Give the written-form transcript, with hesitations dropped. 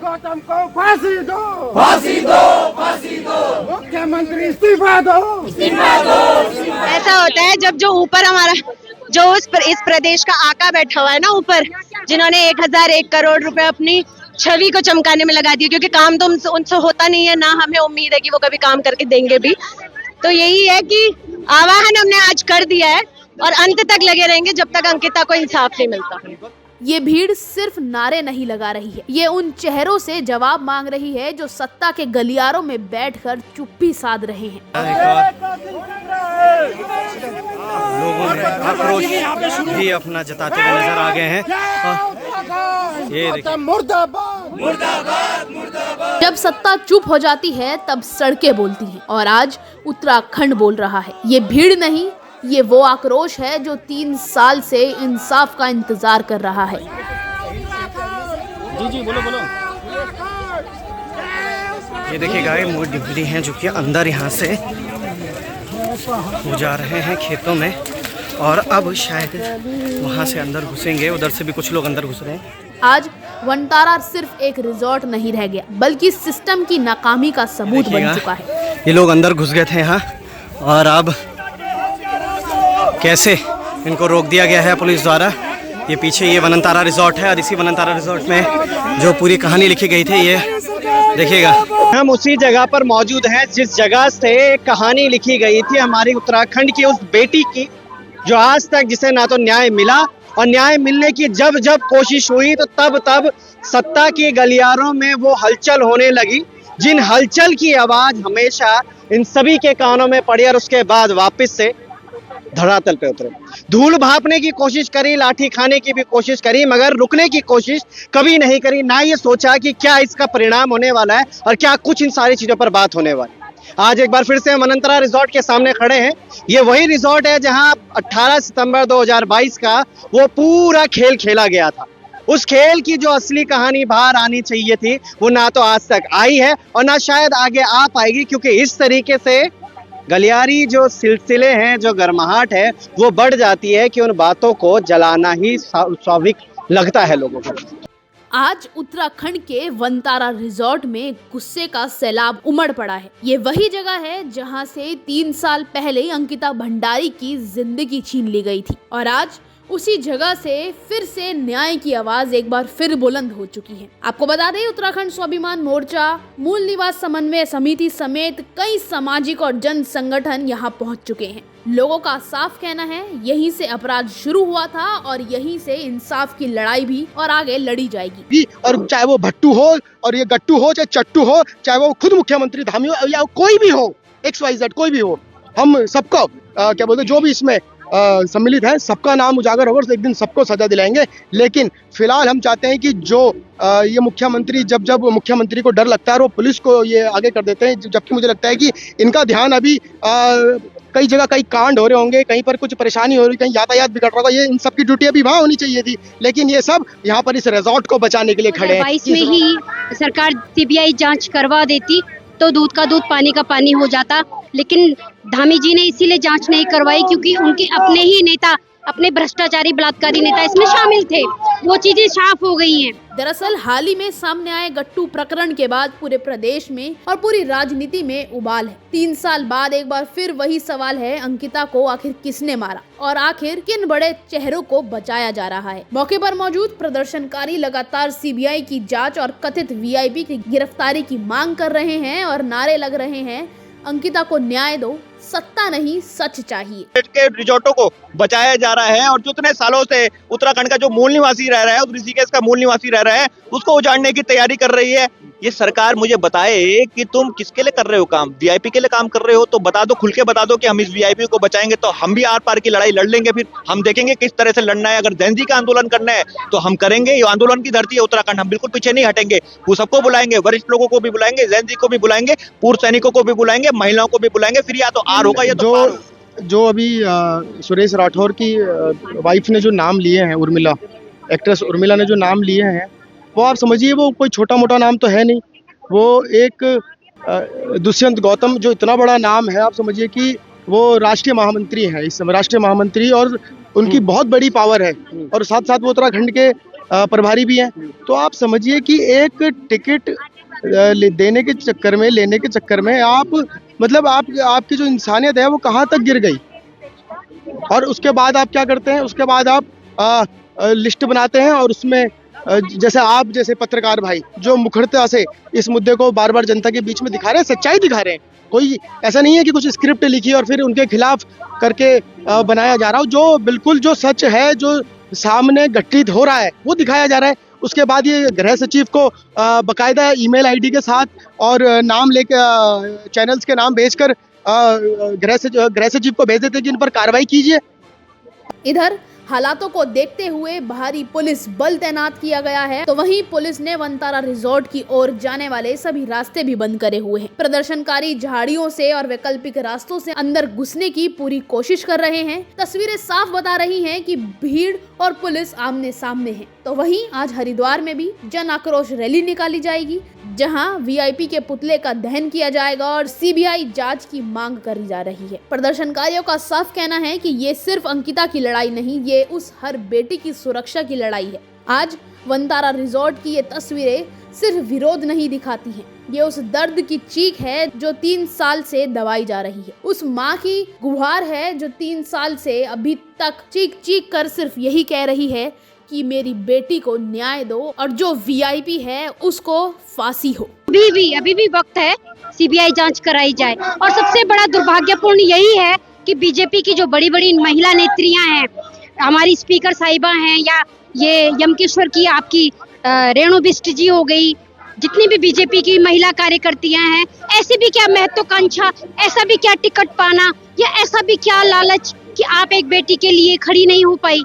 गौतम को फांसी दो, फांसी दो, फांसी दो, मुख्यमंत्री इस्तीफा दो, इस्तीफा दो। ऐसा होता है जब जो ऊपर हमारा जो इस प्रदेश का आका बैठा हुआ है ना ऊपर, जिन्होंने 1001 करोड़ रुपए अपनी छवि को चमकाने में लगा दिए, क्योंकि काम तो उनसे होता नहीं है, ना हमें उम्मीद है कि वो कभी काम करके देंगे भी। तो यही है कि आह्वान हमने आज कर दिया है और अंत तक लगे रहेंगे जब तक अंकिता को इंसाफ नहीं मिलता। ये भीड़ सिर्फ नारे नहीं लगा रही है, ये उन चेहरों से जवाब मांग रही है जो सत्ता के गलियारों में बैठकर चुप्पी साध रहे हैं। लोगों में आक्रोश भी अपना जताते हुए नजर आ गए हैं। ये देखिए, मुर्दाबाद, मुर्दाबाद, मुर्दाबाद। जब सत्ता चुप हो जाती है तब सड़कें बोलती हैं और आज उत्तराखंड बोल रहा है। ये भीड़ नहीं, ये वो आक्रोश है जो 3 साल से इंसाफ का इंतजार कर रहा है। जी जी बोलो बोलो। ये देखिएगा, ये मोदी हैं जो कि अंदर यहाँ से वो जा रहे हैं खेतों में और अब शायद वहाँ से अंदर घुसेंगे। उधर से भी कुछ लोग अंदर घुस रहे हैं। आज वनतारा सिर्फ एक रिजॉर्ट नहीं रह गया, बल्कि सिस्टम की नाकामी का सबूत बन चुका है। ये लोग अंदर घुस गए थे यहाँ और अब कैसे इनको रोक दिया गया है पुलिस द्वारा। ये पीछे ये वनतारा रिजॉर्ट है और इसी वनतारा रिजॉर्ट में जो पूरी कहानी लिखी गई थी, ये देखिएगा। हम उसी जगह पर मौजूद हैं जिस जगह से कहानी लिखी गई थी हमारी उत्तराखंड की उस बेटी की, जो आज तक जिसे ना तो न्याय मिला और न्याय मिलने की जब जब कोशिश हुई तो तब तब सत्ता के गलियारों में वो हलचल होने लगी, जिन हलचल की आवाज हमेशा इन सभी के कानों में पड़ी और उसके बाद वापस से धरातल पे उतरे। धूल भापने की कोशिश करी, लाठी खाने की भी कोशिश करी, मगर रुकने की कोशिश कभी नहीं करी। ना ये सोचा कि क्या इसका परिणाम होने वाला है और क्या कुछ इन सारी चीजों पर बात होने वाली। आज एक बार फिर से वनतारा रिजॉर्ट के सामने खड़े हैं। ये वही रिजॉर्ट है जहां 18 सितंबर 2022 का वो पूरा खेल खेला गया था। उस खेल की जो असली कहानी बाहर आनी चाहिए थी वो ना तो आज तक आई है और ना शायद आगे आ पाएगी, क्योंकि इस तरीके से गलियारी जो सिलसिले हैं, जो गर्माहट है, वो बढ़ जाती है कि उन बातों को जलाना ही स्वाभाविक लगता है लोगों को। आज उत्तराखंड के वनतारा रिजॉर्ट में गुस्से का सैलाब उमड़ पड़ा है। ये वही जगह है जहां से 3 साल पहले अंकिता भंडारी की जिंदगी छीन ली गई थी और आज उसी जगह से फिर से न्याय की आवाज एक बार फिर बुलंद हो चुकी है। आपको बता दें, उत्तराखंड स्वाभिमान मोर्चा, मूल निवास समन्वय समिति समेत कई सामाजिक और जन संगठन यहाँ पहुँच चुके हैं। लोगों का साफ कहना है यहीं से अपराध शुरू हुआ था और यहीं से इंसाफ की लड़ाई भी और आगे लड़ी जाएगी। और चाहे वो भट्टू हो और ये गट्टू हो, चाहे चट्टू हो, चाहे वो खुद मुख्यमंत्री धामी हो या कोई भी हो, XYZ कोई भी हो, हम सबको क्या बोलते जो भी इसमें सम्मिलित है, सबका नाम उजागर होगा, एक दिन सबको सजा दिलाएंगे। लेकिन फिलहाल हम चाहते हैं कि जो ये मुख्यमंत्री, जब जब मुख्यमंत्री को डर लगता है वो पुलिस को ये आगे कर देते हैं, जबकि मुझे लगता है कि इनका ध्यान अभी कई जगह कई कांड हो रहे होंगे, कहीं पर कुछ परेशानी हो रही, कहीं यातायात बिगड़ रहा होगा, ये इन सब की ड्यूटी अभी वहाँ होनी चाहिए थी, लेकिन ये सब यहाँ पर इस रिजॉर्ट को बचाने के लिए खड़े हैं। 2022 में ही सरकार CBI जांच करवा देती तो दूध का दूध पानी का पानी हो जाता, लेकिन धामी जी ने इसीलिए जांच नहीं करवाई क्योंकि उनके अपने ही नेता, अपने भ्रष्टाचारी बलात्कारी नेता इसमें शामिल थे। वो चीजें साफ हो गई हैं। दरअसल हाल ही में सामने आए गट्टू प्रकरण के बाद पूरे प्रदेश में और पूरी राजनीति में उबाल है। 3 साल बाद एक बार फिर वही सवाल है, अंकिता को आखिर किसने मारा और आखिर किन बड़े चेहरों को बचाया जा रहा है। मौके पर मौजूद प्रदर्शनकारी लगातार CBI की जांच और कथित VIP की गिरफ्तारी की मांग कर रहे हैं और नारे लग रहे हैं, अंकिता को न्याय दो, सत्ता नहीं सच चाहिए। के रिजॉर्टों को बचाया जा रहा है और जितने सालों से उत्तराखंड का जो मूल निवासी रह रहा है, ऋषिकेश का मूल निवासी रह रहा है, उसको उजाड़ने की तैयारी कर रही है। ये सरकार मुझे बताए कि तुम किसके लिए कर रहे हो काम, VIP के लिए काम कर रहे हो तो बता दो, खुल के बता दो कि हम इस VIP को बचाएंगे तो हम भी आर पार की लड़ाई लड़ लेंगे। फिर हम देखेंगे किस तरह से लड़ना है। अगर जैन जी का आंदोलन करना है तो हम करेंगे, ये आंदोलन की धरती है उत्तराखंड, हम बिल्कुल पीछे नहीं हटेंगे। वो सबको बुलाएंगे, वरिष्ठ लोगों को भी बुलाएंगे, जैन जी को भी बुलाएंगे, पूर्व सैनिकों को भी बुलाएंगे, महिलाओं को भी बुलाएंगे। फिर या तो आर होगा या तो पार होगा। जो अभी सुरेश राठौर की वाइफ ने जो नाम लिए हैं, उर्मिला, एक्ट्रेस उर्मिला ने जो नाम लिए हैं, वो आप समझिए वो कोई छोटा मोटा नाम तो है नहीं। वो एक दुष्यंत गौतम जो इतना बड़ा नाम है, आप समझिए कि वो राष्ट्रीय महामंत्री हैं इस समय, राष्ट्रीय महामंत्री, और उनकी बहुत बड़ी पावर है। और साथ साथ वो उत्तराखंड के प्रभारी भी हैं। तो आप समझिए कि एक टिकट देने के चक्कर में, लेने के चक्कर में आप मतलब आपकी जो इंसानियत है वो कहाँ तक गिर गई। और उसके बाद आप क्या करते हैं, उसके बाद आप लिस्ट बनाते हैं और उसमें जैसे आप जैसे पत्रकार भाई जो मुखरता से इस मुद्दे को बार बार जनता के बीच में दिखा रहे हैं, सच्चाई दिखा रहे हैं। कोई ऐसा नहीं है कि कुछ स्क्रिप्ट लिखी और फिर उनके खिलाफ करके बनाया जा रहा हो। जो बिल्कुल जो सच है, जो सामने घटित हो रहा है वो दिखाया जा रहा है। उसके बाद ये गृह सचिव को बकायदा ईमेल आईडी के साथ और नाम लेकर चैनल्स के नाम भेजकर गृह सचिव को भेज देते कि इन पर कार्रवाई कीजिए। इधर हालातों को देखते हुए भारी पुलिस बल तैनात किया गया है, तो वहीं पुलिस ने वनतारा रिजॉर्ट की ओर जाने वाले सभी रास्ते भी बंद करे हुए हैं। प्रदर्शनकारी झाड़ियों से और वैकल्पिक रास्तों से अंदर घुसने की पूरी कोशिश कर रहे हैं। तस्वीरें साफ बता रही हैं कि भीड़ और पुलिस आमने सामने है। तो वहीं आज हरिद्वार में भी जन आक्रोश रैली निकाली जाएगी, जहां वीआईपी के पुतले का दहन किया जाएगा और सीबीआई जांच की मांग करी जा रही है। प्रदर्शनकारियों का साफ कहना है कि ये सिर्फ अंकिता की लड़ाई नहीं, ये उस हर बेटी की सुरक्षा की लड़ाई है। आज वनतारा रिजॉर्ट की ये तस्वीरें सिर्फ विरोध नहीं दिखाती हैं, ये उस दर्द की चीख है जो 3 साल से दबाई जा रही है। उस माँ की गुहार है जो 3 साल से अभी तक चीख चीख कर सिर्फ यही कह रही है कि मेरी बेटी को न्याय दो और जो वीआईपी है उसको फांसी हो। अभी भी वक्त है, सीबीआई जांच कराई जाए। और सबसे बड़ा दुर्भाग्यपूर्ण यही है कि बीजेपी की जो बड़ी बड़ी महिला नेत्रियां हैं, हमारी स्पीकर साहिबा हैं, या ये यमकेश्वर की आपकी रेणु बिष्ट जी हो गई, जितनी भी बीजेपी की महिला कार्यकर्तियां हैं, ऐसी भी क्या महत्वाकांक्षा, ऐसा भी क्या टिकट पाना, या ऐसा भी क्या लालच कि आप एक बेटी के लिए खड़ी नहीं हो पाई।